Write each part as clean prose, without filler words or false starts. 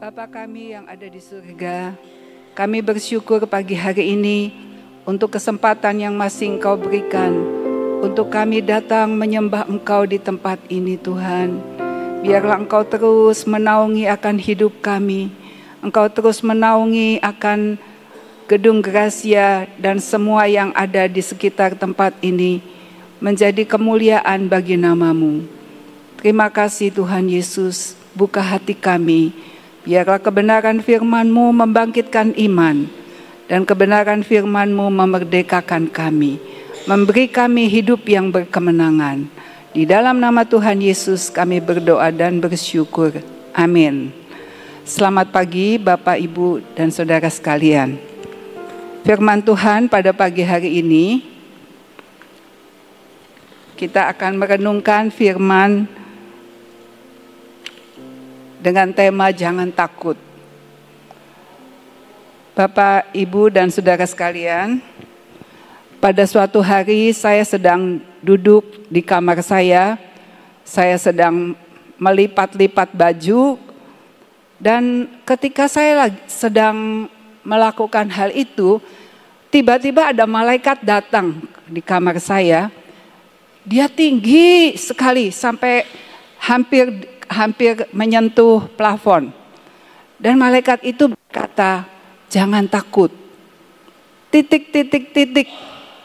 Bapa kami yang ada di surga, kami bersyukur pagi hari ini untuk kesempatan yang masih Engkau berikan untuk kami datang menyembah Engkau di tempat ini, Tuhan. Biarlah Engkau terus menaungi akan hidup kami. Engkau terus menaungi akan Gedung Gracia dan semua yang ada di sekitar tempat ini menjadi kemuliaan bagi nama-Mu. Terima kasih Tuhan Yesus, buka hati kami. Biarlah kebenaran firman-Mu membangkitkan iman dan kebenaran firman-Mu memerdekakan kami, memberi kami hidup yang berkemenangan. Di dalam nama Tuhan Yesus kami berdoa dan bersyukur. Amin. Selamat pagi Bapak, Ibu, dan Saudara sekalian. Firman Tuhan pada pagi hari ini, kita akan merenungkan firman dengan tema jangan takut. Bapak, Ibu, dan Saudara sekalian, pada suatu hari saya sedang duduk di kamar saya sedang melipat-lipat baju, dan ketika saya sedang melakukan hal itu, tiba-tiba ada malaikat datang di kamar saya. Dia tinggi sekali sampai hampir menyentuh plafon. Dan malaikat itu berkata, jangan takut. Titik.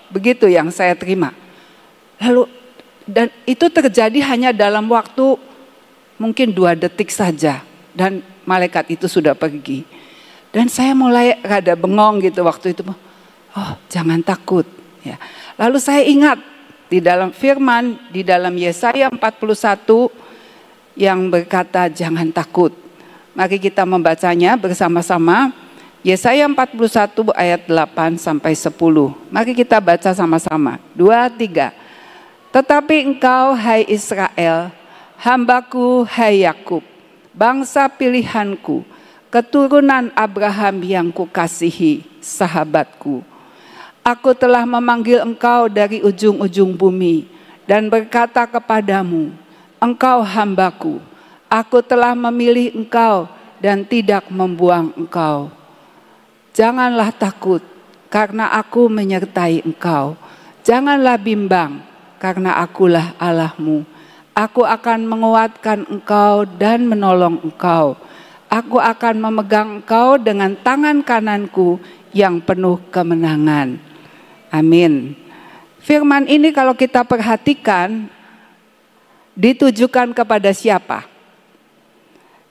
Begitu yang saya terima. Lalu, dan itu terjadi hanya dalam waktu mungkin 2 detik saja. Dan malaikat itu sudah pergi. Dan saya mulai rada bengong gitu waktu itu. Oh, jangan takut. Ya. Lalu saya ingat di dalam firman, di dalam Yesaya 41, yang berkata jangan takut. Mari kita membacanya bersama-sama. Yesaya 41 ayat 8 sampai 10. Mari kita baca sama-sama. 2, 3. Tetapi engkau hai Israel, hambaku hai Yakub, bangsa pilihanku, keturunan Abraham yang kukasihi, sahabatku. Aku telah memanggil engkau dari ujung-ujung bumi dan berkata kepadamu, engkau hambaku, aku telah memilih engkau dan tidak membuang engkau. Janganlah takut, karena aku menyertai engkau. Janganlah bimbang, karena akulah Allahmu. Aku akan menguatkan engkau dan menolong engkau. Aku akan memegang engkau dengan tangan kananku yang penuh kemenangan. Amin. Firman ini kalau kita perhatikan, ditujukan kepada siapa?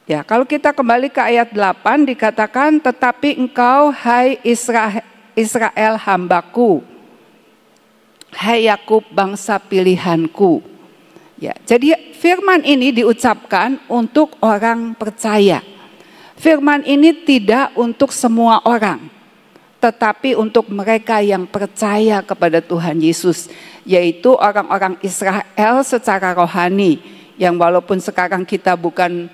Ya, kalau kita kembali ke ayat 8 dikatakan, tetapi engkau hai Israel hambaku, hai Yakub bangsa pilihanku. Ya, jadi firman ini diucapkan untuk orang percaya. Firman ini tidak untuk semua orang, tetapi untuk mereka yang percaya kepada Tuhan Yesus, yaitu orang-orang Israel secara rohani, yang walaupun sekarang kita bukan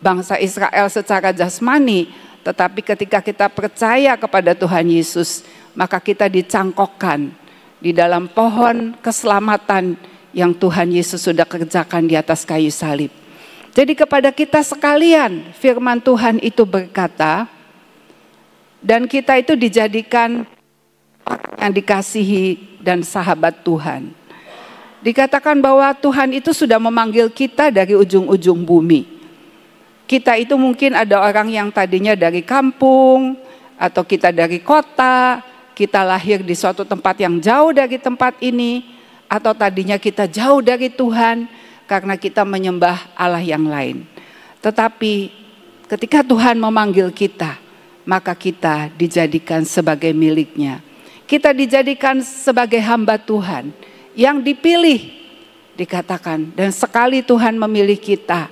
bangsa Israel secara jasmani, tetapi ketika kita percaya kepada Tuhan Yesus, maka kita dicangkokkan di dalam pohon keselamatan yang Tuhan Yesus sudah kerjakan di atas kayu salib. Jadi kepada kita sekalian, firman Tuhan itu berkata, dan kita itu dijadikan yang dikasihi dan sahabat Tuhan. Dikatakan bahwa Tuhan itu sudah memanggil kita dari ujung-ujung bumi. Kita itu mungkin ada orang yang tadinya dari kampung, atau kita dari kota, kita lahir di suatu tempat yang jauh dari tempat ini, atau tadinya kita jauh dari Tuhan karena kita menyembah Allah yang lain. Tetapi ketika Tuhan memanggil kita, maka kita dijadikan sebagai miliknya. Kita dijadikan sebagai hamba Tuhan yang dipilih, dikatakan. Dan sekali Tuhan memilih kita,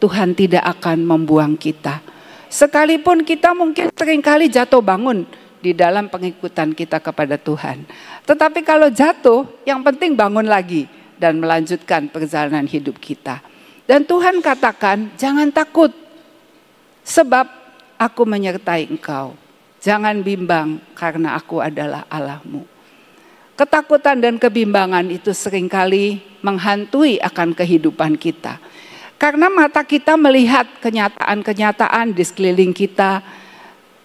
Tuhan tidak akan membuang kita. Sekalipun kita mungkin seringkali jatuh bangun di dalam pengikutan kita kepada Tuhan. Tetapi kalau jatuh, yang penting bangun lagi dan melanjutkan perjalanan hidup kita. Dan Tuhan katakan, jangan takut, sebab aku menyertai engkau. Jangan bimbang, karena aku adalah Allahmu. Ketakutan dan kebimbangan itu seringkali menghantui akan kehidupan kita. Karena mata kita melihat kenyataan-kenyataan di sekeliling kita,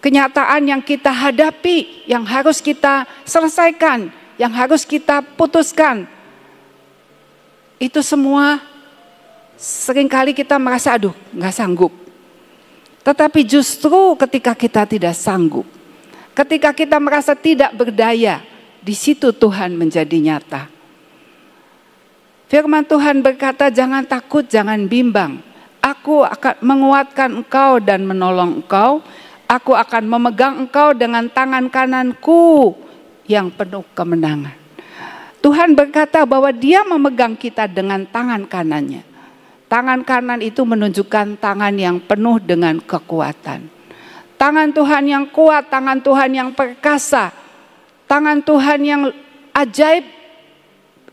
kenyataan yang kita hadapi, yang harus kita selesaikan, yang harus kita putuskan. Itu semua seringkali kita merasa aduh nggak sanggup. Tetapi justru ketika kita tidak sanggup, ketika kita merasa tidak berdaya, di situ Tuhan menjadi nyata. Firman Tuhan berkata, jangan takut, jangan bimbang. Aku akan menguatkan engkau dan menolong engkau. Aku akan memegang engkau dengan tangan kananku yang penuh kemenangan. Tuhan berkata bahwa Dia memegang kita dengan tangan kanannya. Tangan kanan itu menunjukkan tangan yang penuh dengan kekuatan. Tangan Tuhan yang kuat, tangan Tuhan yang perkasa, tangan Tuhan yang ajaib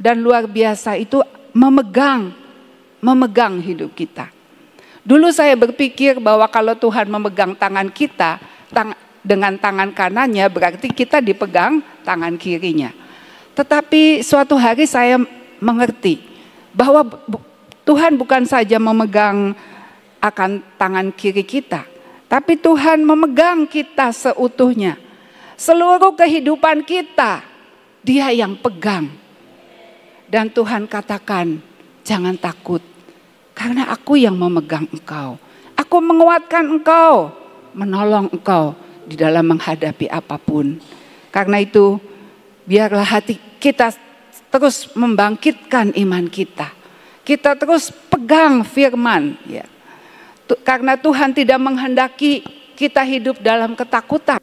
dan luar biasa itu memegang hidup kita. Dulu saya berpikir bahwa kalau Tuhan memegang tangan kita dengan tangan kanannya, berarti kita dipegang tangan kirinya. Tetapi suatu hari saya mengerti bahwa Tuhan bukan saja memegang akan tangan kiri kita, tapi Tuhan memegang kita seutuhnya. Seluruh kehidupan kita Dia yang pegang. Dan Tuhan katakan, jangan takut, karena aku yang memegang engkau. Aku menguatkan engkau, menolong engkau di dalam menghadapi apapun. Karena itu, biarlah hati kita terus membangkitkan iman kita. Kita terus pegang firman. Ya. Karena Tuhan tidak menghendaki kita hidup dalam ketakutan.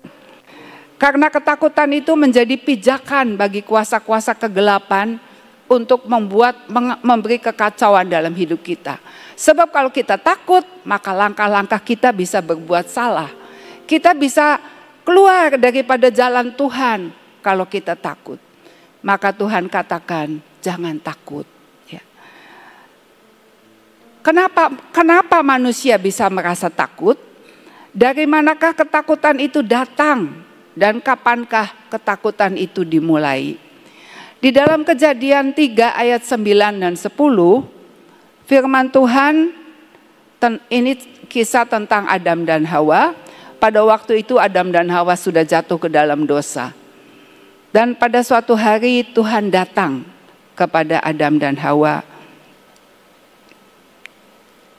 Karena ketakutan itu menjadi pijakan bagi kuasa-kuasa kegelapan untuk memberi kekacauan dalam hidup kita. Sebab kalau kita takut, maka langkah-langkah kita bisa berbuat salah. Kita bisa keluar daripada jalan Tuhan kalau kita takut. Maka Tuhan katakan, jangan takut. Ya. Kenapa manusia bisa merasa takut? Dari manakah ketakutan itu datang? Dan kapankah ketakutan itu dimulai? Di dalam Kejadian 3 ayat 9 dan 10, firman Tuhan, ini kisah tentang Adam dan Hawa. Pada waktu itu Adam dan Hawa sudah jatuh ke dalam dosa. Dan pada suatu hari Tuhan datang kepada Adam dan Hawa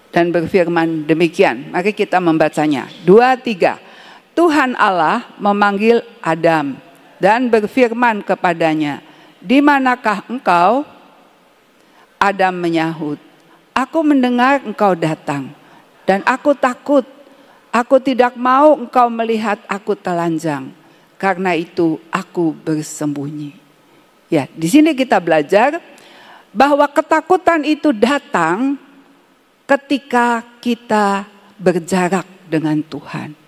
dan berfirman demikian. Mari kita membacanya. 2, 3. Tuhan Allah memanggil Adam dan berfirman kepadanya, di manakah engkau? Adam menyahut, aku mendengar engkau datang dan aku takut. Aku tidak mau engkau melihat aku telanjang. Karena itu aku bersembunyi. Ya, di sini kita belajar bahwa ketakutan itu datang ketika kita berjarak dengan Tuhan.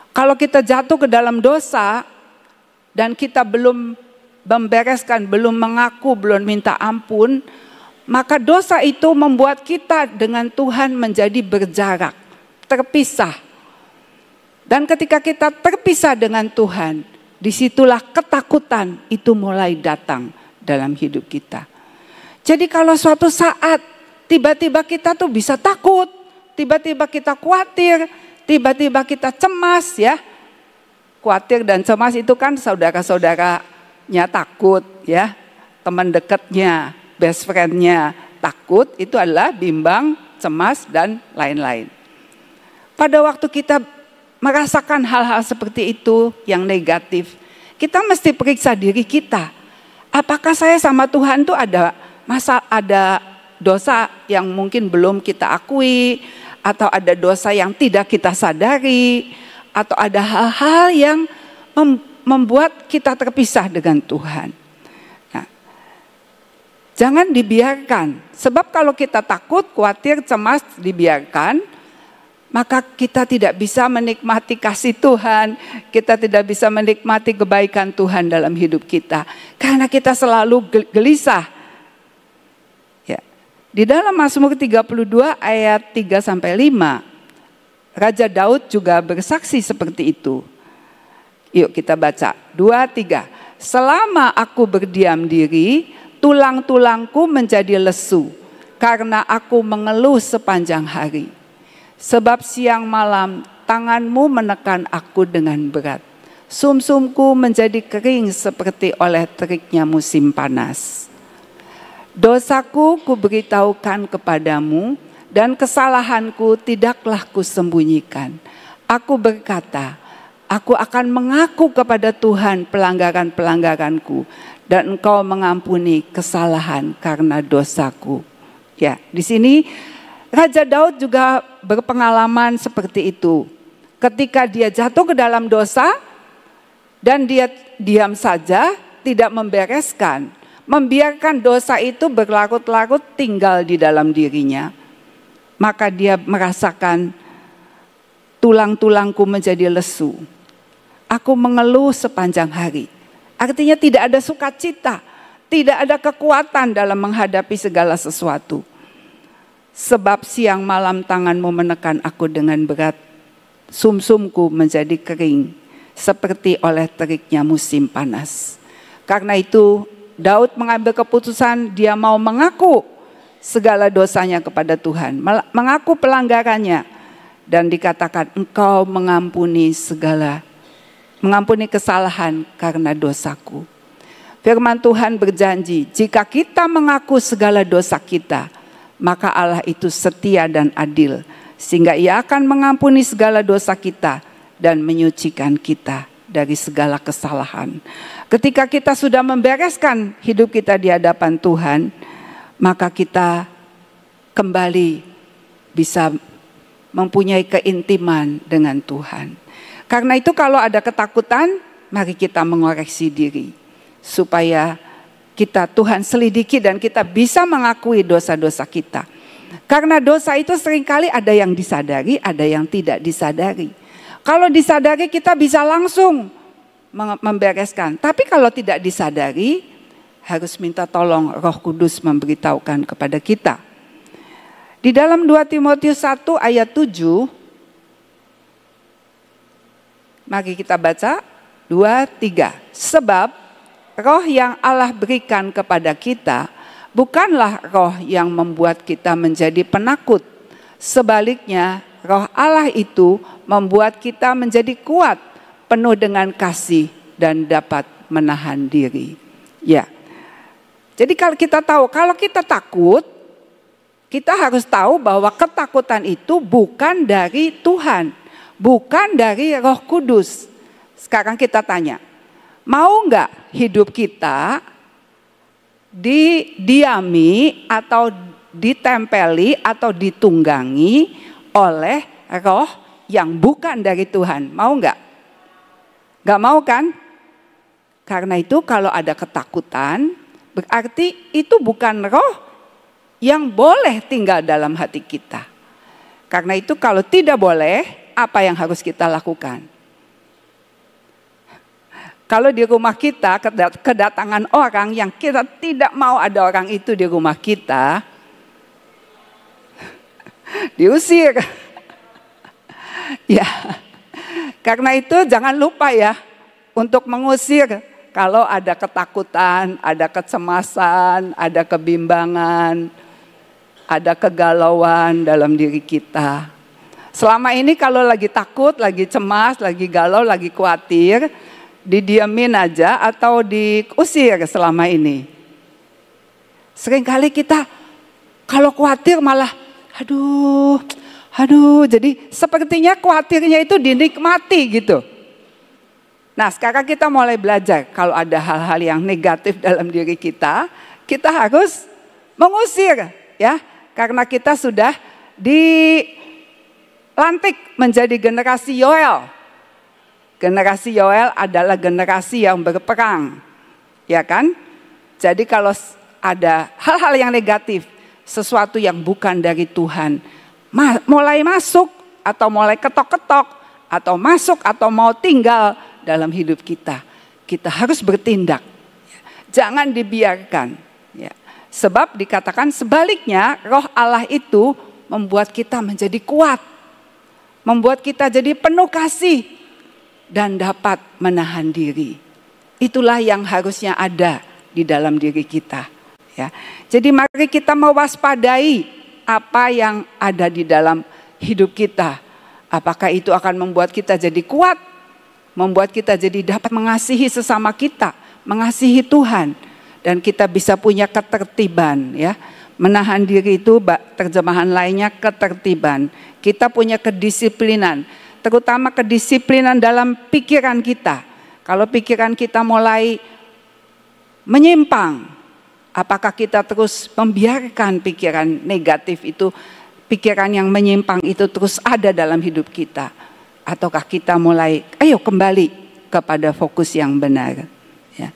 Kalau kita jatuh ke dalam dosa dan kita belum membereskan, belum mengaku, belum minta ampun, maka dosa itu membuat kita dengan Tuhan menjadi berjarak, terpisah. Dan ketika kita terpisah dengan Tuhan, disitulah ketakutan itu mulai datang dalam hidup kita. Jadi kalau suatu saat tiba-tiba kita tuh bisa takut, tiba-tiba kita khawatir, tiba-tiba kita cemas ya. Khawatir dan cemas itu kan saudara-saudaranya takut ya, teman dekatnya, best friend-nya takut, itu adalah bimbang, cemas dan lain-lain. Pada waktu kita merasakan hal-hal seperti itu yang negatif, kita mesti periksa diri kita. Apakah saya sama Tuhan tuh ada dosa yang mungkin belum kita akui, atau ada dosa yang tidak kita sadari, atau ada hal-hal yang membuat kita terpisah dengan Tuhan. Nah, jangan dibiarkan, sebab kalau kita takut, khawatir, cemas, dibiarkan, maka kita tidak bisa menikmati kasih Tuhan, kita tidak bisa menikmati kebaikan Tuhan dalam hidup kita, karena kita selalu gelisah. Ya. Di dalam Mazmur 32 ayat 3-5, Raja Daud juga bersaksi seperti itu. Yuk kita baca, 2-3. Selama aku berdiam diri, tulang-tulangku menjadi lesu, karena aku mengeluh sepanjang hari. Sebab siang malam tanganmu menekan aku dengan berat. Sumsumku menjadi kering seperti oleh teriknya musim panas. Dosaku kuberitahukan kepadamu, dan kesalahanku tidaklah kusembunyikan. Aku berkata, aku akan mengaku kepada Tuhan pelanggaran-pelanggaranku, dan Engkau mengampuni kesalahan karena dosaku. Ya, di sini Raja Daud juga berpengalaman seperti itu. Ketika dia jatuh ke dalam dosa dan dia diam saja, tidak membereskan, membiarkan dosa itu berlarut-larut tinggal di dalam dirinya, maka dia merasakan tulang-tulangku menjadi lesu. Aku mengeluh sepanjang hari. Artinya tidak ada sukacita, tidak ada kekuatan dalam menghadapi segala sesuatu. Sebab siang malam tanganmu menekan aku dengan berat, sumsumku menjadi kering seperti oleh teriknya musim panas. Karena itu Daud mengambil keputusan, dia mau mengaku segala dosanya kepada Tuhan, mengaku pelanggarannya, dan dikatakan Engkau mengampuni kesalahan karena dosaku. Firman Tuhan berjanji, jika kita mengaku segala dosa kita, maka Allah itu setia dan adil, sehingga Ia akan mengampuni segala dosa kita dan menyucikan kita dari segala kesalahan. Ketika kita sudah membereskan hidup kita di hadapan Tuhan, maka kita kembali bisa mempunyai keintiman dengan Tuhan. Karena itu kalau ada ketakutan, mari kita mengoreksi diri supaya Tuhan selidiki dan kita bisa mengakui dosa-dosa kita. Karena dosa itu seringkali ada yang disadari, ada yang tidak disadari. Kalau disadari kita bisa langsung membereskan. Tapi kalau tidak disadari, harus minta tolong Roh Kudus memberitahukan kepada kita. Di dalam 2 Timotius 1 ayat 7, mari kita baca 2-3. Sebab roh yang Allah berikan kepada kita bukanlah roh yang membuat kita menjadi penakut. Sebaliknya, roh Allah itu membuat kita menjadi kuat, penuh dengan kasih dan dapat menahan diri. Ya. Jadi kalau kita tahu, kalau kita takut, kita harus tahu bahwa ketakutan itu bukan dari Tuhan, bukan dari Roh Kudus. Sekarang kita tanya, mau enggak hidup kita didiami atau ditempeli atau ditunggangi oleh roh yang bukan dari Tuhan? Mau enggak? Enggak mau kan? Karena itu kalau ada ketakutan, berarti itu bukan roh yang boleh tinggal dalam hati kita. Karena itu kalau tidak boleh, apa yang harus kita lakukan? Kalau di rumah kita kedatangan orang yang kita tidak mau ada orang itu di rumah kita, diusir. Ya, karena itu jangan lupa ya untuk mengusir kalau ada ketakutan, ada kecemasan, ada kebimbangan, ada kegalauan dalam diri kita. Selama ini kalau lagi takut, lagi cemas, lagi galau, lagi khawatir, didiamin aja atau diusir selama ini. Seringkali kita kalau khawatir malah aduh, jadi sepertinya khawatirnya itu dinikmati gitu. Nah, sekarang kita mulai belajar kalau ada hal-hal yang negatif dalam diri kita harus mengusir ya, karena kita sudah dilantik menjadi generasi Yoel. Generasi Yoel adalah generasi yang berperang, ya kan? Jadi kalau ada hal-hal yang negatif, sesuatu yang bukan dari Tuhan, mulai masuk atau mulai ketok-ketok, atau masuk atau mau tinggal dalam hidup kita, kita harus bertindak. Jangan dibiarkan. Ya. Sebab dikatakan sebaliknya, roh Allah itu membuat kita menjadi kuat, membuat kita jadi penuh kasih, dan dapat menahan diri. Itulah yang harusnya ada di dalam diri kita. Ya. Jadi mari kita mewaspadai apa yang ada di dalam hidup kita. Apakah itu akan membuat kita jadi kuat, membuat kita jadi dapat mengasihi sesama kita, mengasihi Tuhan, dan kita bisa punya ketertiban, ya. Menahan diri itu terjemahan lainnya ketertiban. Kita punya kedisiplinan, terutama kedisiplinan dalam pikiran kita. Kalau pikiran kita mulai menyimpang, apakah kita terus membiarkan pikiran negatif itu, pikiran yang menyimpang itu terus ada dalam hidup kita? Ataukah kita mulai, ayo kembali kepada fokus yang benar. Ya.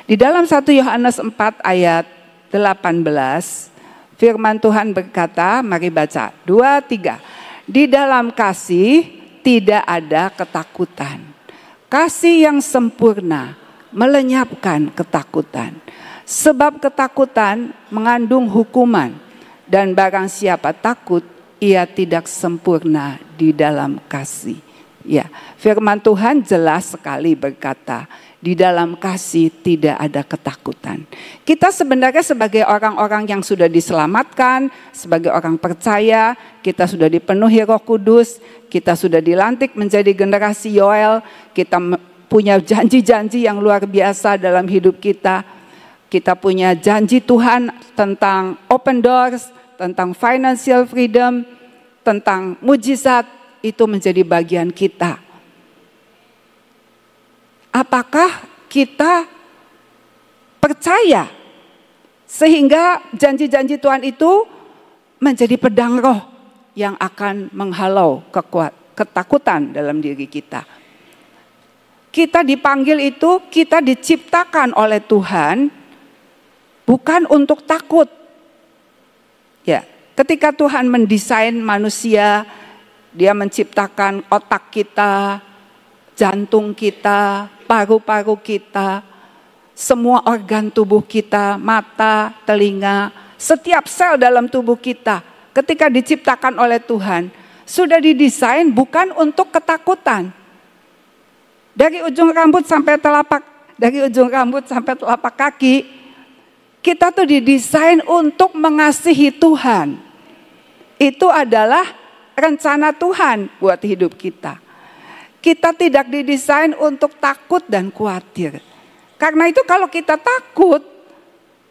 Di dalam 1 Yohanes 4 ayat 18, firman Tuhan berkata, mari baca, 2, 3. Di dalam kasih tidak ada ketakutan. Kasih yang sempurna melenyapkan ketakutan. Sebab ketakutan mengandung hukuman, dan barang siapa takut, ia tidak sempurna di dalam kasih. Ya, firman Tuhan jelas sekali berkata, di dalam kasih tidak ada ketakutan. Kita sebenarnya sebagai orang-orang yang sudah diselamatkan, sebagai orang percaya, kita sudah dipenuhi Roh Kudus, kita sudah dilantik menjadi generasi Yoel, kita punya janji-janji yang luar biasa dalam hidup kita. Kita punya janji Tuhan tentang open doors, tentang financial freedom, tentang mujizat, itu menjadi bagian kita. Apakah kita percaya sehingga janji-janji Tuhan itu menjadi pedang roh yang akan menghalau ketakutan dalam diri kita? Kita dipanggil itu, kita diciptakan oleh Tuhan bukan untuk takut. Ya, ketika Tuhan mendesain manusia, Dia menciptakan otak kita, jantung kita, paru-paru kita, semua organ tubuh kita, mata, telinga, setiap sel dalam tubuh kita ketika diciptakan oleh Tuhan sudah didesain bukan untuk ketakutan. Dari ujung rambut sampai telapak kaki, kita tuh didesain untuk mengasihi Tuhan. Itu adalah rencana Tuhan buat hidup kita. Kita tidak didesain untuk takut dan khawatir. Karena itu kalau kita takut,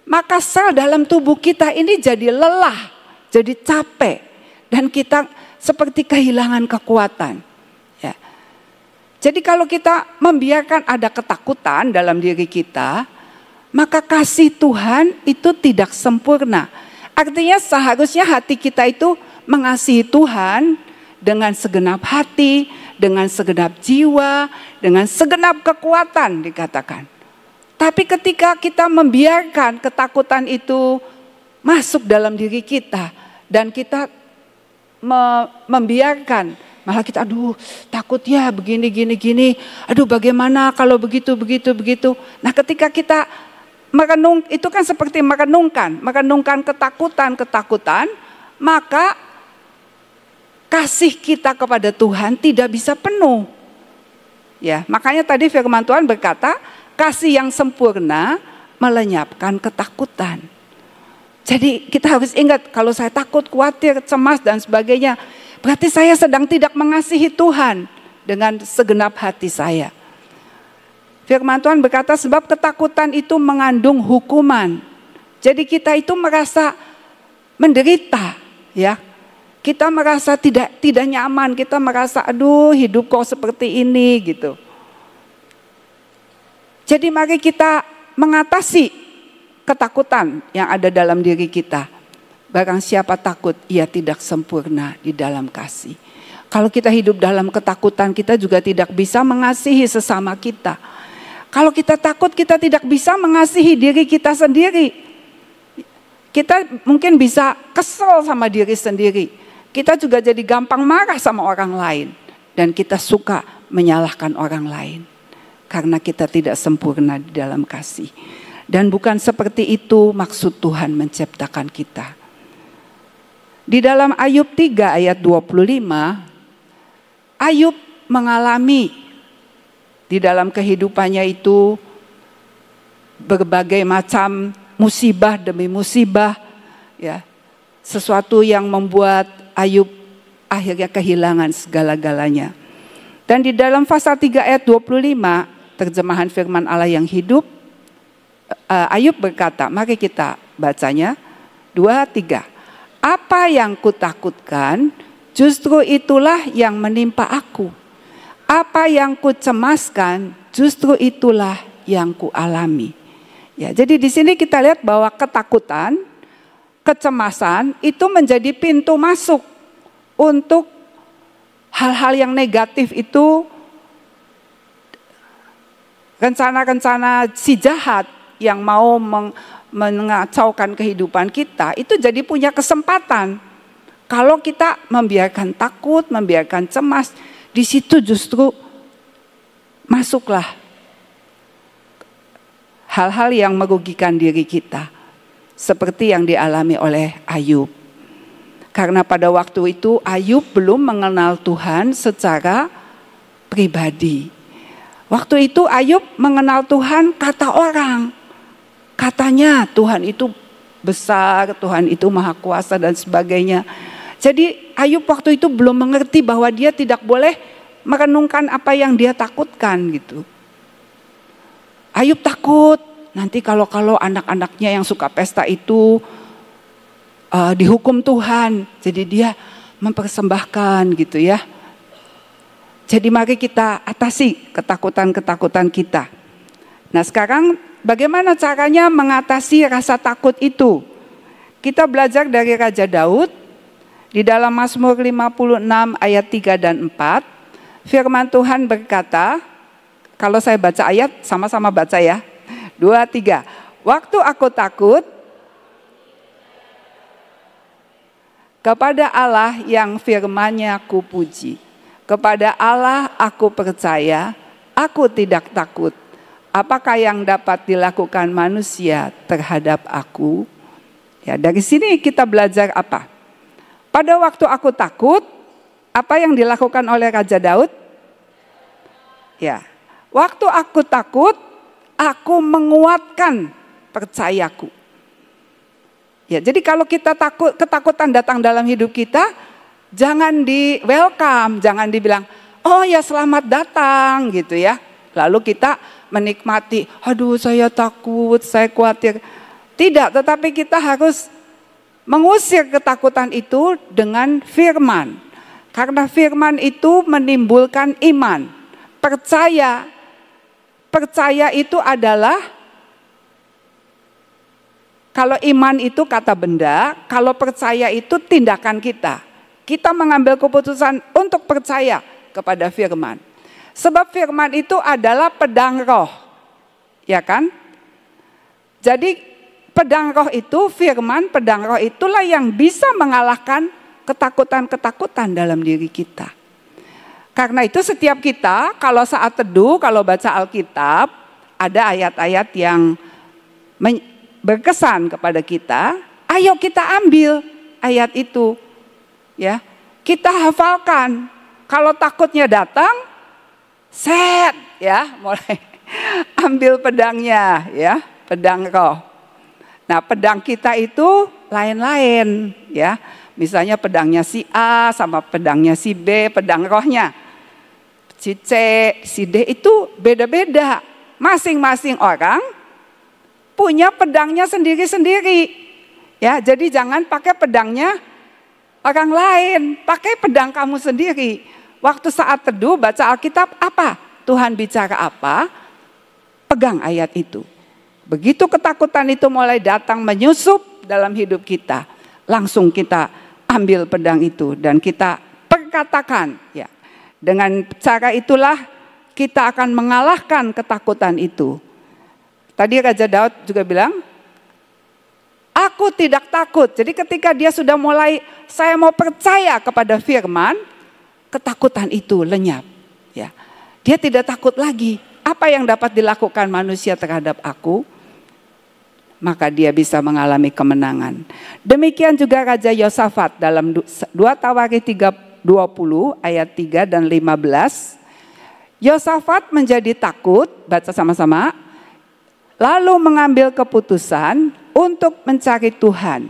maka sel dalam tubuh kita ini jadi lelah, jadi capek, dan kita seperti kehilangan kekuatan. Ya. Jadi kalau kita membiarkan ada ketakutan dalam diri kita, maka kasih Tuhan itu tidak sempurna. Artinya seharusnya hati kita itu mengasihi Tuhan dengan segenap hati, dengan segenap jiwa, dengan segenap kekuatan dikatakan. Tapi ketika kita membiarkan ketakutan itu masuk dalam diri kita dan kita membiarkan, malah kita aduh takut ya begini. Aduh bagaimana kalau begitu. Nah, ketika kita merenung, itu kan seperti merenungkan ketakutan, maka kasih kita kepada Tuhan tidak bisa penuh. Ya, makanya tadi firman Tuhan berkata, kasih yang sempurna melenyapkan ketakutan. Jadi kita harus ingat, kalau saya takut, khawatir, cemas dan sebagainya, berarti saya sedang tidak mengasihi Tuhan dengan segenap hati saya. Firman Tuhan berkata, sebab ketakutan itu mengandung hukuman. Jadi kita itu merasa menderita, ya. Kita merasa tidak nyaman, kita merasa aduh hidup kok seperti ini gitu. Jadi mari kita mengatasi ketakutan yang ada dalam diri kita. Barang siapa takut, ia tidak sempurna di dalam kasih. Kalau kita hidup dalam ketakutan, kita juga tidak bisa mengasihi sesama kita. Kalau kita takut, kita tidak bisa mengasihi diri kita sendiri. Kita mungkin bisa kesel sama diri sendiri. Kita juga jadi gampang marah sama orang lain. Dan kita suka menyalahkan orang lain. Karena kita tidak sempurna di dalam kasih. Dan bukan seperti itu maksud Tuhan menciptakan kita. Di dalam Ayub 3 ayat 25, Ayub mengalami di dalam kehidupannya itu berbagai macam musibah demi musibah, ya. Sesuatu yang membuat Ayub akhirnya kehilangan segala-galanya. Dan di dalam pasal 3 ayat 25, terjemahan firman Allah yang hidup, Ayub berkata, mari kita bacanya, 2, 3. Apa yang kutakutkan, justru itulah yang menimpa aku. Apa yang kucemaskan, justru itulah yang kualami. Ya, jadi di sini kita lihat bahwa ketakutan, kecemasan itu menjadi pintu masuk untuk hal-hal yang negatif itu, rencana-rencana si jahat yang mau mengacaukan kehidupan kita, itu jadi punya kesempatan. Kalau kita membiarkan takut, membiarkan cemas, di situ justru masuklah hal-hal yang merugikan diri kita. Seperti yang dialami oleh Ayub. Karena pada waktu itu Ayub belum mengenal Tuhan secara pribadi. Waktu itu Ayub mengenal Tuhan kata orang. Katanya Tuhan itu besar, Tuhan itu maha kuasa dan sebagainya. Jadi Ayub waktu itu belum mengerti bahwa dia tidak boleh merenungkan apa yang dia takutkan gitu. Ayub takut. Nanti kalau anak-anaknya yang suka pesta itu dihukum Tuhan. Jadi dia mempersembahkan gitu ya. Jadi mari kita atasi ketakutan-ketakutan kita. Nah sekarang bagaimana caranya mengatasi rasa takut itu? Kita belajar dari Raja Daud. Di dalam Mazmur 56 ayat 3 dan 4. Firman Tuhan berkata, kalau saya baca ayat sama-sama baca ya. 2, 3. Waktu aku takut kepada Allah yang firman-Nya kupuji. Kepada Allah aku percaya, aku tidak takut. Apakah yang dapat dilakukan manusia terhadap aku? Ya, dari sini kita belajar apa? Pada waktu aku takut, apa yang dilakukan oleh Raja Daud? Ya, waktu aku takut, aku menguatkan percayaku. Ya, jadi kalau kita ketakutan datang dalam hidup kita, jangan di welcome, jangan dibilang, oh ya selamat datang gitu ya. Lalu kita menikmati, aduh saya takut, saya khawatir. Tidak, tetapi kita harus mengusir ketakutan itu dengan firman. Karena firman itu menimbulkan iman, percaya. Percaya itu adalah, kalau iman itu kata benda, kalau percaya itu tindakan kita. Kita mengambil keputusan untuk percaya kepada firman. Sebab firman itu adalah pedang roh. Ya kan? Jadi pedang roh itu, firman pedang roh itulah yang bisa mengalahkan ketakutan-ketakutan dalam diri kita. Karena itu setiap kita kalau saat teduh, kalau baca Alkitab, ada ayat-ayat yang berkesan kepada kita, ayo kita ambil ayat itu. Ya, kita hafalkan. Kalau takutnya datang, set ya, mulai ambil pedangnya ya, pedang roh. Nah, pedang kita itu lain-lain ya. Misalnya pedangnya si A sama pedangnya si B, pedang rohnya. Si C, si D itu beda-beda. Masing-masing orang punya pedangnya sendiri-sendiri. Ya, jadi jangan pakai pedangnya orang lain, pakai pedang kamu sendiri. Waktu saat teduh baca Alkitab apa? Tuhan bicara apa? Pegang ayat itu. Begitu ketakutan itu mulai datang menyusup dalam hidup kita, langsung kita ambil pedang itu dan kita perkatakan, ya. Dengan cara itulah kita akan mengalahkan ketakutan itu. Tadi Raja Daud juga bilang, aku tidak takut. Jadi ketika dia sudah mulai, saya mau percaya kepada firman, ketakutan itu lenyap. Ya, dia tidak takut lagi. Apa yang dapat dilakukan manusia terhadap aku? Maka dia bisa mengalami kemenangan. Demikian juga Raja Yosafat dalam 2 Tawarikh 20 ayat 3 dan 15. Yosafat menjadi takut, baca sama-sama. Lalu mengambil keputusan, untuk mencari Tuhan.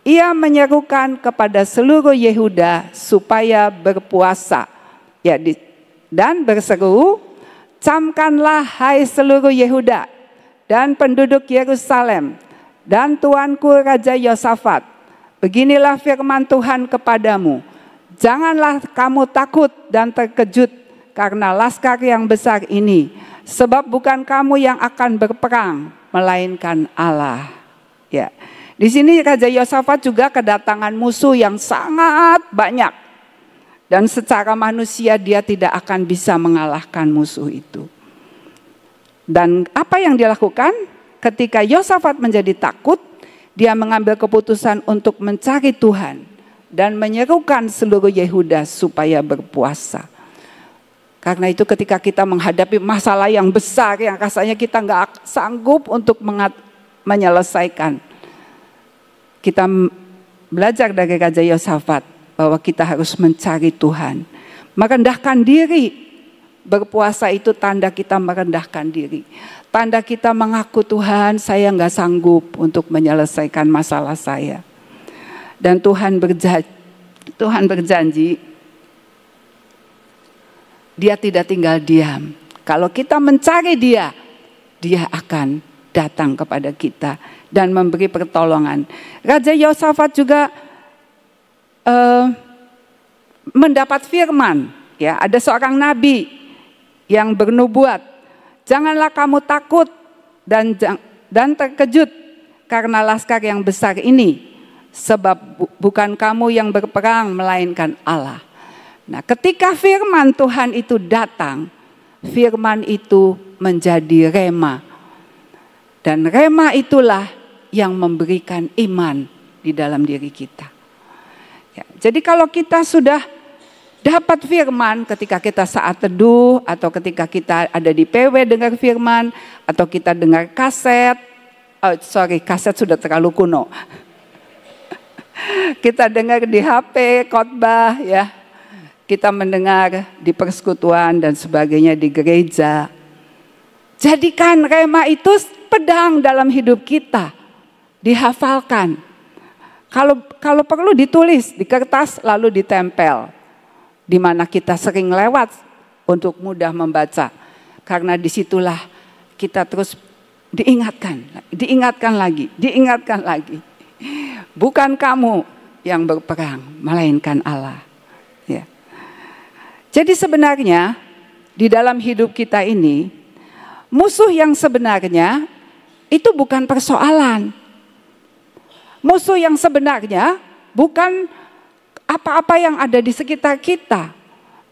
Ia menyerukan kepada seluruh Yehuda supaya berpuasa. Dan berseru, camkanlah hai seluruh Yehuda dan penduduk Yerusalem dan tuanku Raja Yosafat. Beginilah firman Tuhan kepadamu. Janganlah kamu takut dan terkejut karena laskar yang besar ini. Sebab bukan kamu yang akan berperang, melainkan Allah. Ya. Di sini Raja Yosafat juga kedatangan musuh yang sangat banyak. Dan secara manusia dia tidak akan bisa mengalahkan musuh itu. Dan apa yang dilakukan? Ketika Yosafat menjadi takut, dia mengambil keputusan untuk mencari Tuhan. Dan menyerukan seluruh Yehuda supaya berpuasa. Karena itu ketika kita menghadapi masalah yang besar, yang rasanya kita nggak sanggup untuk menyelesaikan. Kita belajar dari Raja Yosafat bahwa kita harus mencari Tuhan. Merendahkan diri. Berpuasa itu tanda kita merendahkan diri. Tanda kita mengaku Tuhan, saya nggak sanggup untuk menyelesaikan masalah saya. Dan Tuhan berjanji, Dia tidak tinggal diam. Kalau kita mencari Dia, Dia akan datang kepada kita dan memberi pertolongan. Raja Yosafat juga mendapat firman. Ya, ada seorang nabi yang bernubuat, janganlah kamu takut dan terkejut karena laskar yang besar ini, sebab bukan kamu yang berperang melainkan Allah. Nah, ketika firman Tuhan itu datang, firman itu menjadi rema. Dan rema itulah yang memberikan iman di dalam diri kita. Ya, jadi kalau kita sudah dapat firman ketika kita saat teduh, atau ketika kita ada di PW dengar firman, atau kita dengar kaset, kaset sudah terlalu kuno. Kita dengar di HP, khotbah, ya. Kita mendengar di persekutuan dan sebagainya di gereja. Jadikan rema itu pedang dalam hidup kita, dihafalkan. Kalau perlu ditulis di kertas lalu ditempel, di mana kita sering lewat untuk mudah membaca. Karena disitulah kita terus diingatkan lagi. Bukan kamu yang berperang, melainkan Allah. Ya. Jadi sebenarnya di dalam hidup kita ini, musuh yang sebenarnya itu bukan persoalan. Musuh yang sebenarnya bukan apa-apa yang ada di sekitar kita.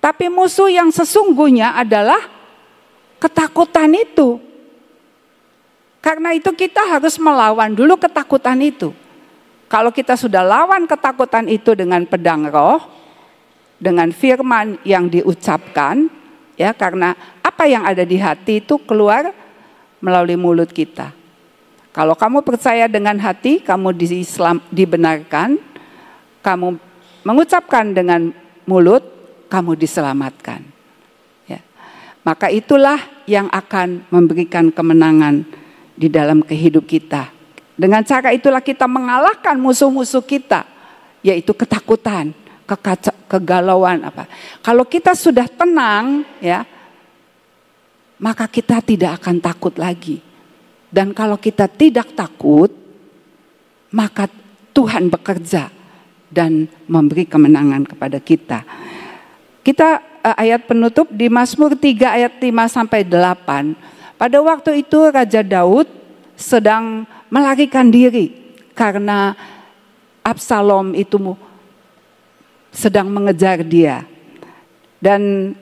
Tapi musuh yang sesungguhnya adalah ketakutan itu. Karena itu kita harus melawan dulu ketakutan itu. Kalau kita sudah lawan ketakutan itu dengan pedang roh, dengan firman yang diucapkan, ya, karena apa yang ada di hati itu keluar melalui mulut kita. Kalau kamu percaya dengan hati, kamu dibenarkan, kamu mengucapkan dengan mulut, kamu diselamatkan. Ya. Maka itulah yang akan memberikan kemenangan di dalam kehidupan kita. Dengan cara itulah kita mengalahkan musuh-musuh kita, yaitu ketakutan, kegalauan apa. Kalau kita sudah tenang, ya, maka kita tidak akan takut lagi. Dan kalau kita tidak takut, maka Tuhan bekerja dan memberi kemenangan kepada kita. Kita ayat penutup di Mazmur 3 ayat 5-8. Pada waktu itu Raja Daud sedang melarikan diri karena Absalom itu sedang mengejar dia. Dan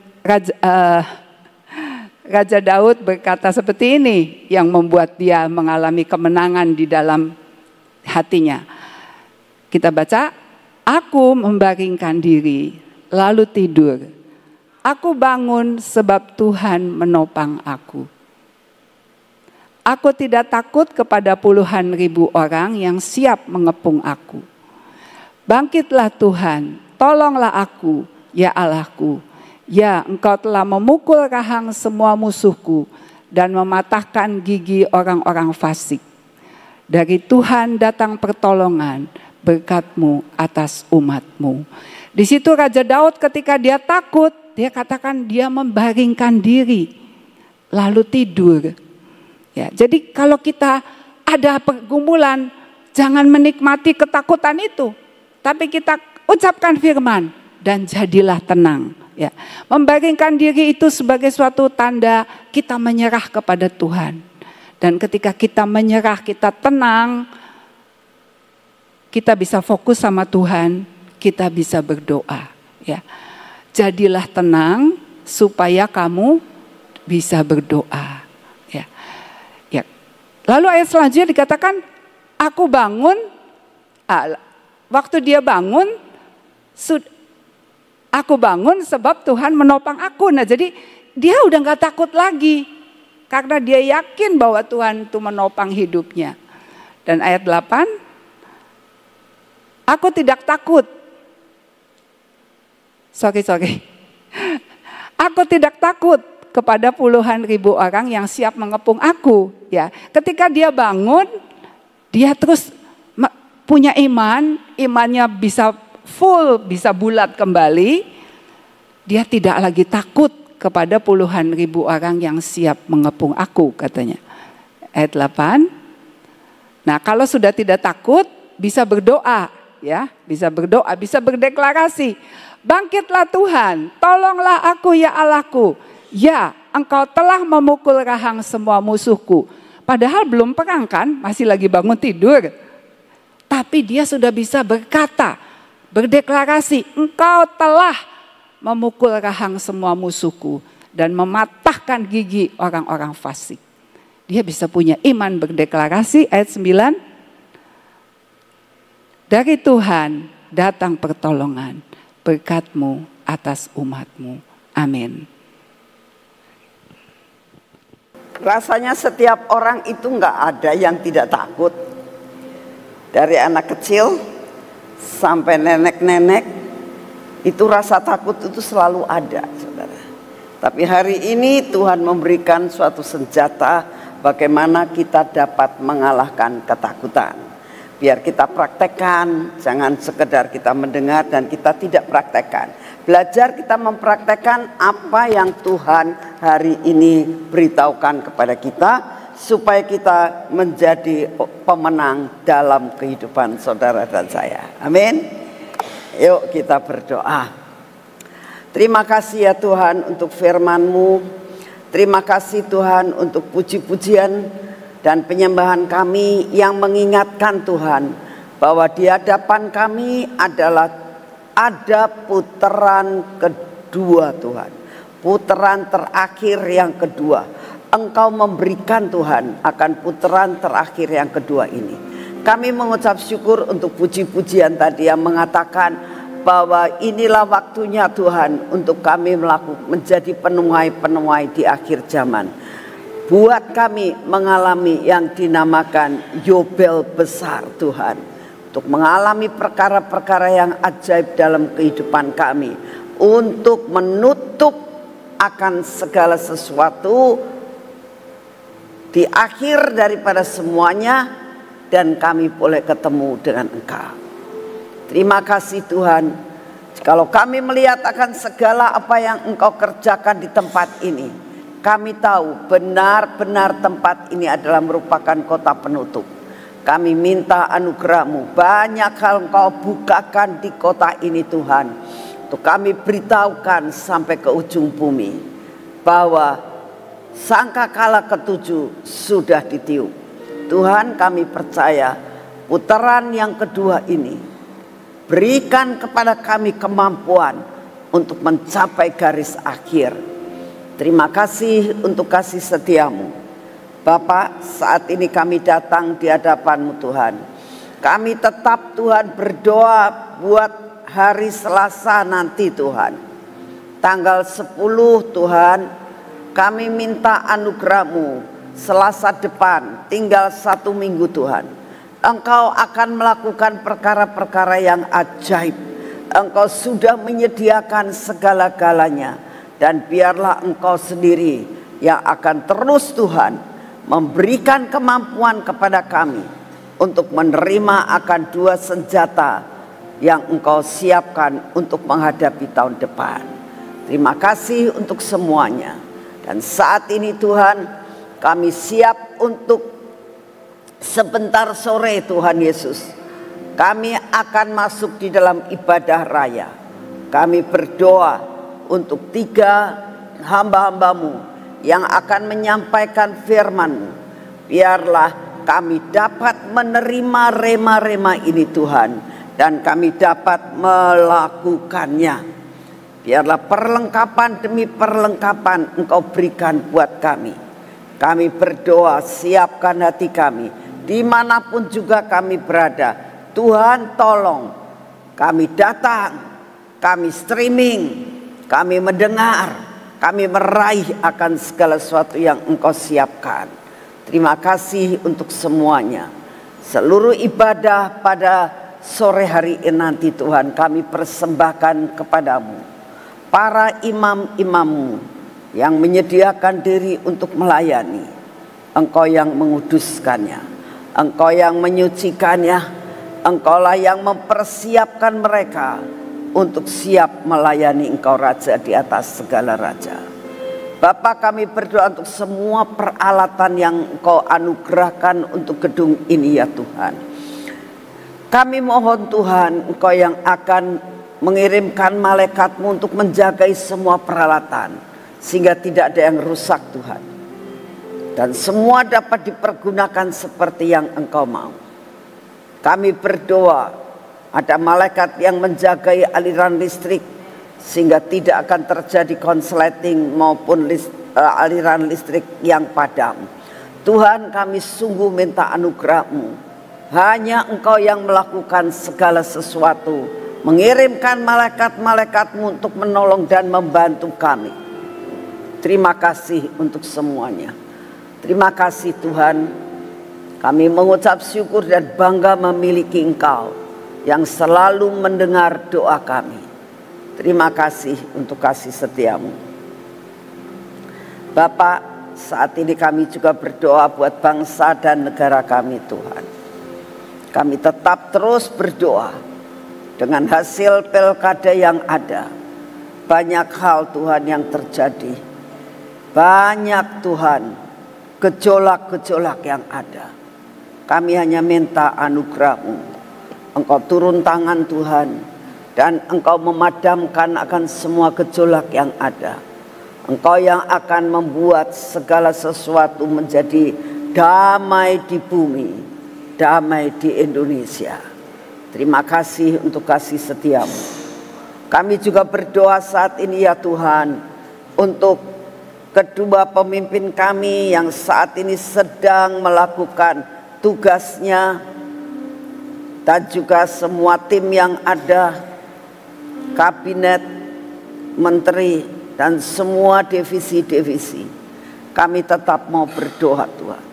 Raja Daud berkata seperti ini yang membuat dia mengalami kemenangan di dalam hatinya. Kita baca, aku membaringkan diri lalu tidur. Aku bangun sebab Tuhan menopang aku. Aku tidak takut kepada puluhan ribu orang yang siap mengepung aku. Bangkitlah Tuhan, tolonglah aku, ya Allahku. Ya, Engkau telah memukul rahang semua musuhku dan mematahkan gigi orang-orang fasik. Dari Tuhan datang pertolongan, berkat-Mu atas umat-Mu. Di situ Raja Daud ketika dia takut, dia katakan dia membaringkan diri, lalu tidur. Ya, jadi kalau kita ada pergumulan, jangan menikmati ketakutan itu, tapi kita ucapkan firman dan jadilah tenang. Ya, membaringkan diri itu sebagai suatu tanda kita menyerah kepada Tuhan. Dan ketika kita menyerah, kita tenang, kita bisa fokus sama Tuhan, kita bisa berdoa. Ya, jadilah tenang supaya kamu bisa berdoa. Ya, ya. Lalu ayat selanjutnya dikatakan, aku bangun. Waktu dia bangun, aku bangun sebab Tuhan menopang aku. Nah, jadi dia udah nggak takut lagi karena dia yakin bahwa Tuhan itu menopang hidupnya. Dan ayat 8, aku tidak takut. Aku tidak takut kepada puluhan ribu orang yang siap mengepung aku. Ya, ketika dia bangun, dia terus punya iman, imannya bisa full, bisa bulat kembali. Dia tidak lagi takut kepada puluhan ribu orang yang siap mengepung aku, katanya. Ayat 8. Nah, kalau sudah tidak takut, bisa berdoa, ya, bisa berdoa, bisa berdeklarasi. Bangkitlah Tuhan, tolonglah aku ya Allahku. Ya, Engkau telah memukul rahang semua musuhku. Padahal belum perang kan, masih lagi bangun tidur. Tapi dia sudah bisa berkata, berdeklarasi, Engkau telah memukul rahang semua musuhku dan mematahkan gigi orang-orang fasik. Dia bisa punya iman berdeklarasi. Ayat 9. Dari Tuhan datang pertolongan, berkat-Mu atas umat-Mu. Amin. Rasanya setiap orang itu nggak ada yang tidak takut. Dari anak kecil sampai nenek-nenek, itu rasa takut itu selalu ada, saudara. Tapi hari ini Tuhan memberikan suatu senjata bagaimana kita dapat mengalahkan ketakutan. Biar kita praktekkan, jangan sekedar kita mendengar dan kita tidak praktekkan. Belajar kita mempraktekkan apa yang Tuhan hari ini beritahukan kepada kita, supaya kita menjadi pemenang dalam kehidupan saudara dan saya. Amin. Yuk kita berdoa. Terima kasih ya Tuhan untuk firman-Mu. Terima kasih Tuhan untuk puji-pujian dan penyembahan kami yang mengingatkan Tuhan bahwa di hadapan kami adalah ada putaran kedua Tuhan. Putaran terakhir yang kedua. Engkau memberikan Tuhan akan putaran terakhir yang kedua ini. Kami mengucap syukur untuk puji-pujian tadi yang mengatakan bahwa inilah waktunya Tuhan untuk kami menjadi penuai-penuai di akhir zaman. Buat kami mengalami yang dinamakan Yobel besar Tuhan. Untuk mengalami perkara-perkara yang ajaib dalam kehidupan kami. Untuk menutup akan segala sesuatu di akhir daripada semuanya, dan kami boleh ketemu dengan Engkau. Terima kasih Tuhan. Kalau kami melihat akan segala apa yang Engkau kerjakan di tempat ini, kami tahu benar-benar tempat ini adalah merupakan kota penutup. Kami minta anugerah-Mu, banyak hal Engkau bukakan di kota ini Tuhan. Untuk kami beritahukan sampai ke ujung bumi bahwa sangkakala ketujuh sudah ditiup. Tuhan, kami percaya putaran yang kedua ini berikan kepada kami kemampuan untuk mencapai garis akhir. Terima kasih untuk kasih setia-Mu. Bapak, saat ini kami datang di hadapan-Mu Tuhan. Kami tetap Tuhan berdoa buat hari Selasa nanti Tuhan. Tanggal 10 Tuhan, kami minta anugerah-Mu. Selasa depan tinggal 1 minggu Tuhan. Engkau akan melakukan perkara-perkara yang ajaib. Engkau sudah menyediakan segala-galanya. Dan biarlah Engkau sendiri yang akan terus Tuhan memberikan kemampuan kepada kami untuk menerima akan dua senjata yang Engkau siapkan untuk menghadapi tahun depan. Terima kasih untuk semuanya. Dan saat ini Tuhan, kami siap untuk sebentar sore Tuhan Yesus, kami akan masuk di dalam ibadah raya. Kami berdoa untuk 3 hamba-hambamu yang akan menyampaikan firman-Mu. Biarlah kami dapat menerima rema-rema ini Tuhan, dan kami dapat melakukannya. Biarlah perlengkapan demi perlengkapan Engkau berikan buat kami. Kami berdoa, siapkan hati kami dimanapun juga kami berada. Tuhan tolong kami datang, kami streaming, kami mendengar, kami meraih akan segala sesuatu yang Engkau siapkan. Terima kasih untuk semuanya. Seluruh ibadah pada sore hari ini nanti Tuhan kami persembahkan kepadamu. Para imam-imam-Mu yang menyediakan diri untuk melayani, Engkau yang menguduskannya, Engkau yang menyucikannya, Engkaulah yang mempersiapkan mereka untuk siap melayani Engkau Raja di atas segala raja. Bapa, kami berdoa untuk semua peralatan yang Engkau anugerahkan untuk gedung ini ya Tuhan. Kami mohon Tuhan, Engkau yang akan mengirimkan malaikat-Mu untuk menjagai semua peralatan, sehingga tidak ada yang rusak Tuhan. Dan semua dapat dipergunakan seperti yang Engkau mau. Kami berdoa ada malaikat yang menjagai aliran listrik, sehingga tidak akan terjadi konsleting maupun aliran listrik yang padam. Tuhan, kami sungguh minta anugerah-Mu. Hanya Engkau yang melakukan segala sesuatu, mengirimkan malaikat-malaikat-Mu untuk menolong dan membantu kami. Terima kasih untuk semuanya. Terima kasih Tuhan. Kami mengucap syukur dan bangga memiliki Engkau yang selalu mendengar doa kami. Terima kasih untuk kasih setia-Mu. Bapak, saat ini kami juga berdoa buat bangsa dan negara kami Tuhan. Kami tetap terus berdoa dengan hasil pilkada yang ada. Banyak hal Tuhan yang terjadi. Banyak Tuhan gejolak-gejolak yang ada. Kami hanya minta anugerah-Mu. Engkau turun tangan Tuhan, dan Engkau memadamkan akan semua gejolak yang ada. Engkau yang akan membuat segala sesuatu menjadi damai di bumi, damai di Indonesia. Terima kasih untuk kasih setia-Mu. Kami juga berdoa saat ini ya Tuhan, untuk kedua pemimpin kami yang saat ini sedang melakukan tugasnya, dan juga semua tim yang ada, kabinet, menteri, dan semua divisi-divisi. Kami tetap mau berdoa Tuhan.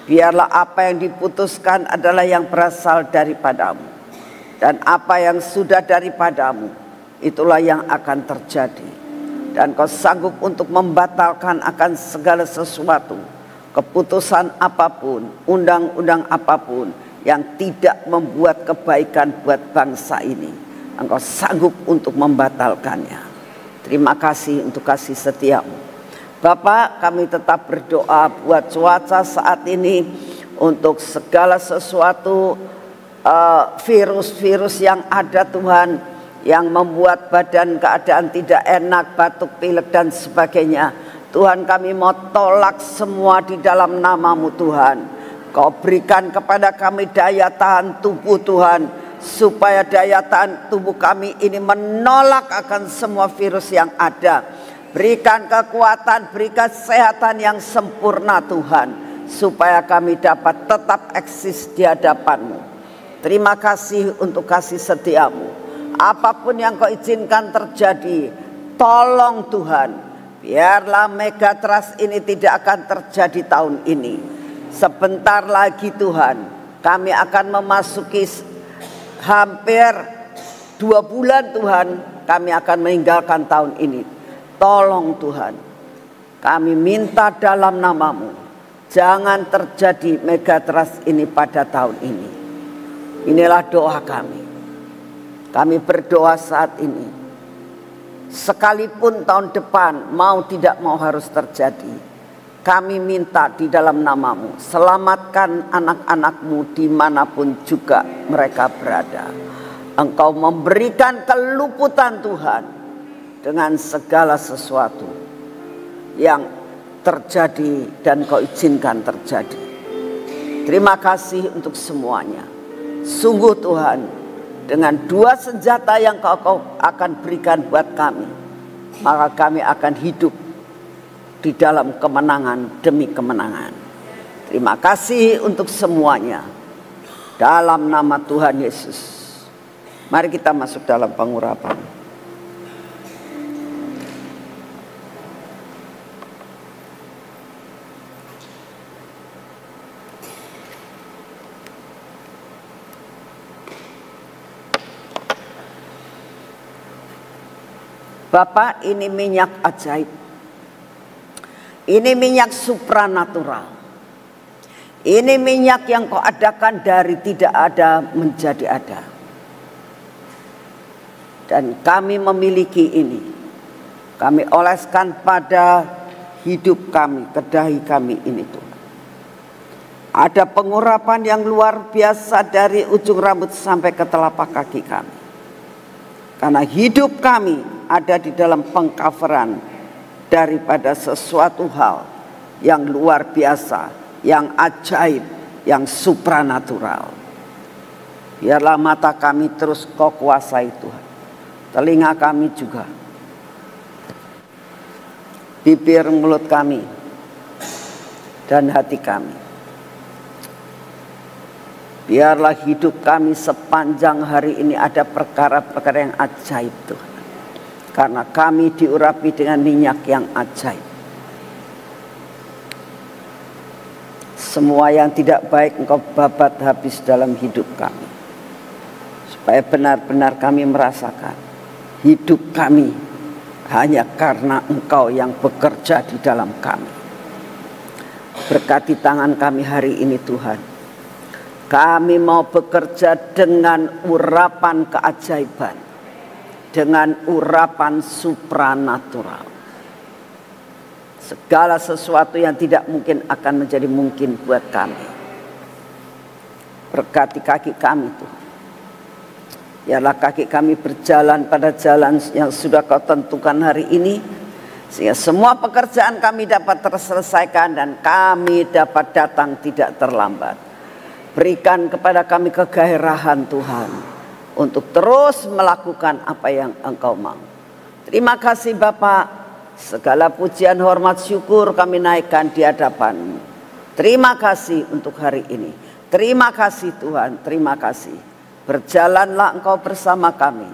Biarlah apa yang diputuskan adalah yang berasal daripada-Mu. Dan apa yang sudah daripada-Mu, itulah yang akan terjadi. Dan Kau sanggup untuk membatalkan akan segala sesuatu, keputusan apapun, undang-undang apapun yang tidak membuat kebaikan buat bangsa ini. Engkau sanggup untuk membatalkannya. Terima kasih untuk kasih setia-Mu. Bapak, kami tetap berdoa buat cuaca saat ini, untuk segala sesuatu virus-virus yang ada Tuhan, yang membuat badan keadaan tidak enak, batuk, pilek dan sebagainya. Tuhan, kami mau tolak semua di dalam nama-Mu Tuhan. Kau berikan kepada kami daya tahan tubuh Tuhan, supaya daya tahan tubuh kami ini menolak akan semua virus yang ada. Berikan kekuatan, berikan kesehatan yang sempurna Tuhan, supaya kami dapat tetap eksis di hadapan-Mu. Terima kasih untuk kasih setia-Mu. Apapun yang Kau izinkan terjadi, tolong Tuhan, biarlah Megatrust ini tidak akan terjadi tahun ini. Sebentar lagi Tuhan, kami akan memasuki hampir 2 bulan Tuhan, kami akan meninggalkan tahun ini. Tolong Tuhan, kami minta dalam nama-Mu, Jangan terjadi megatrust ini pada tahun ini. Inilah doa kami. Kami berdoa saat ini. Sekalipun tahun depan mau tidak mau harus terjadi. Kami minta di dalam namamu, selamatkan anak-anakmu dimanapun juga mereka berada. Engkau memberikan keluputan Tuhan dengan segala sesuatu yang terjadi dan kau izinkan terjadi. Terima kasih untuk semuanya. Sungguh Tuhan, dengan dua senjata yang kau akan berikan buat kami, maka kami akan hidup di dalam kemenangan demi kemenangan. Terima kasih untuk semuanya. Dalam nama Tuhan Yesus. Mari kita masuk dalam pengurapan. Bapak, ini minyak ajaib. Ini minyak supranatural. Ini minyak yang kau adakan dari tidak ada menjadi ada. Dan kami memiliki ini. Kami oleskan pada hidup kami, ke dahi kami ini Tuhan. Ada pengurapan yang luar biasa dari ujung rambut sampai ke telapak kaki kami. Karena hidup kami ada di dalam pengcoveran daripada sesuatu hal yang luar biasa, yang ajaib, yang supranatural. Biarlah mata kami terus kau kuasai Tuhan. Telinga kami juga. Bibir mulut kami. Dan hati kami. Biarlah hidup kami sepanjang hari ini ada perkara-perkara yang ajaib Tuhan. Karena kami diurapi dengan minyak yang ajaib. Semua yang tidak baik engkau babat habis dalam hidup kami. Supaya benar-benar kami merasakan hidup kami hanya karena engkau yang bekerja di dalam kami. Berkati tangan kami hari ini Tuhan. Kami mau bekerja dengan urapan keajaiban. Dengan urapan supranatural. Segala sesuatu yang tidak mungkin akan menjadi mungkin buat kami. Berkati kaki kami Tuhan. Biarlah kaki kami berjalan pada jalan yang sudah kau tentukan hari ini. Sehingga semua pekerjaan kami dapat terselesaikan dan kami dapat datang tidak terlambat. Berikan kepada kami kegairahan Tuhan. Untuk terus melakukan apa yang engkau mau. Terima kasih Bapak. Segala pujian, hormat, syukur kami naikkan di hadapan-Mu. Terima kasih untuk hari ini. Terima kasih Tuhan, terima kasih. Berjalanlah engkau bersama kami.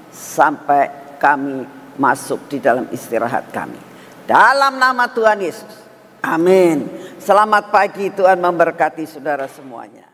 Sampai kami masuk di dalam istirahat kami. Dalam nama Tuhan Yesus. Amin. Selamat pagi, Tuhan memberkati saudara semuanya.